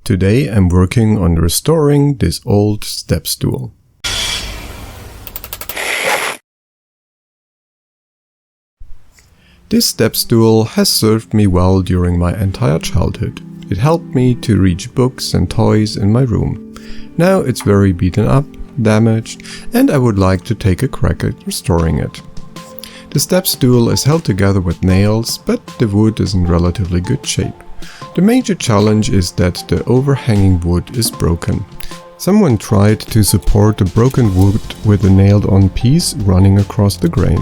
Today I'm working on restoring this old step stool. This step stool has served me well during my entire childhood. It helped me to reach books and toys in my room. Now it's very beaten up, damaged, and I would like to take a crack at restoring it. The step stool is held together with nails, but the wood is in relatively good shape. The major challenge is that the overhanging wood is broken. Someone tried to support the broken wood with a nailed-on piece running across the grain.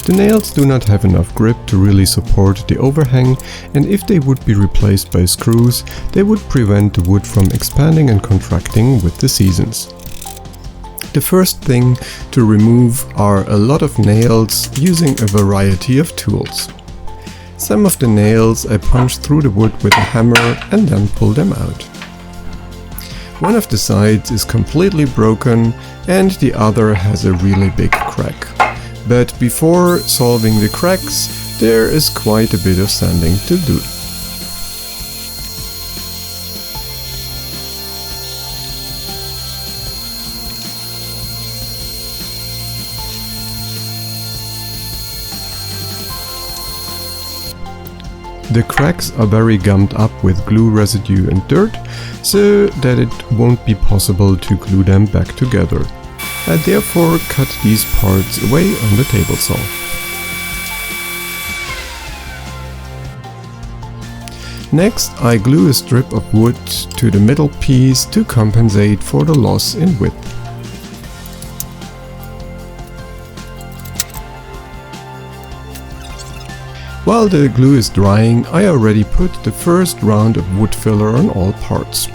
The nails do not have enough grip to really support the overhang, and if they would be replaced by screws, they would prevent the wood from expanding and contracting with the seasons. The first thing to remove are a lot of nails using a variety of tools. Some of the nails I punch through the wood with a hammer and then pull them out. One of the sides is completely broken and the other has a really big crack. But before solving the cracks, there is quite a bit of sanding to do. The cracks are very gummed up with glue residue and dirt, so that it won't be possible to glue them back together. I therefore cut these parts away on the table saw. Next, I glue a strip of wood to the middle piece to compensate for the loss in width. While the glue is drying, I already put the first round of wood filler on all parts.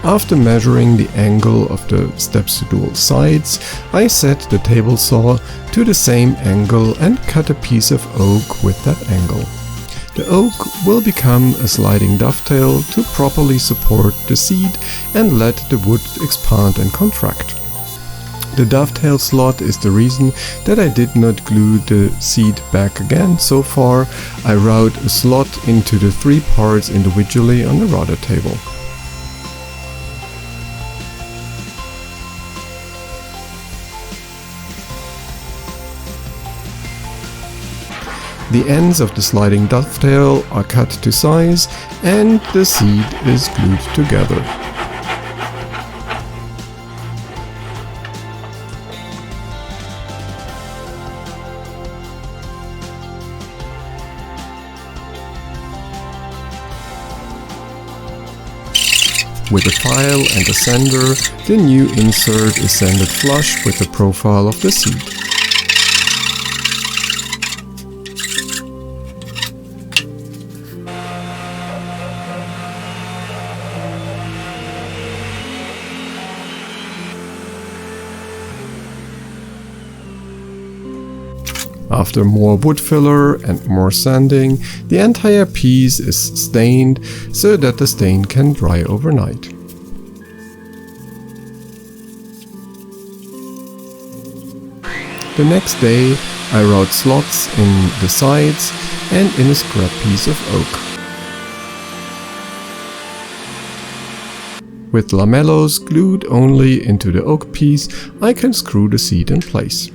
After measuring the angle of the step stool sides, I set the table saw to the same angle and cut a piece of oak with that angle. The oak will become a sliding dovetail to properly support the seat and let the wood expand and contract. The dovetail slot is the reason that I did not glue the seat back again so far. I routed a slot into the three parts individually on the router table. The ends of the sliding dovetail are cut to size and the seat is glued together. With a file and a sander, the new insert is sanded flush with the profile of the seat. After more wood filler and more sanding, the entire piece is stained so that the stain can dry overnight. The next day I wrought slots in the sides and in a scrap piece of oak. With lamellos glued only into the oak piece, I can screw the seat in place.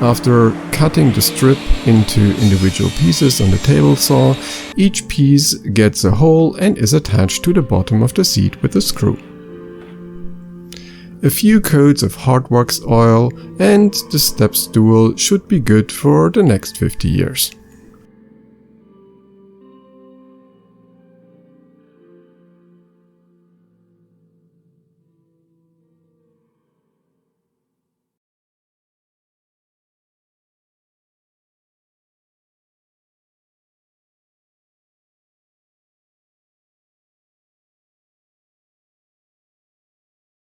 After cutting the strip into individual pieces on the table saw, each piece gets a hole and is attached to the bottom of the seat with a screw. A few coats of hard wax oil and the step stool should be good for the next 50 years.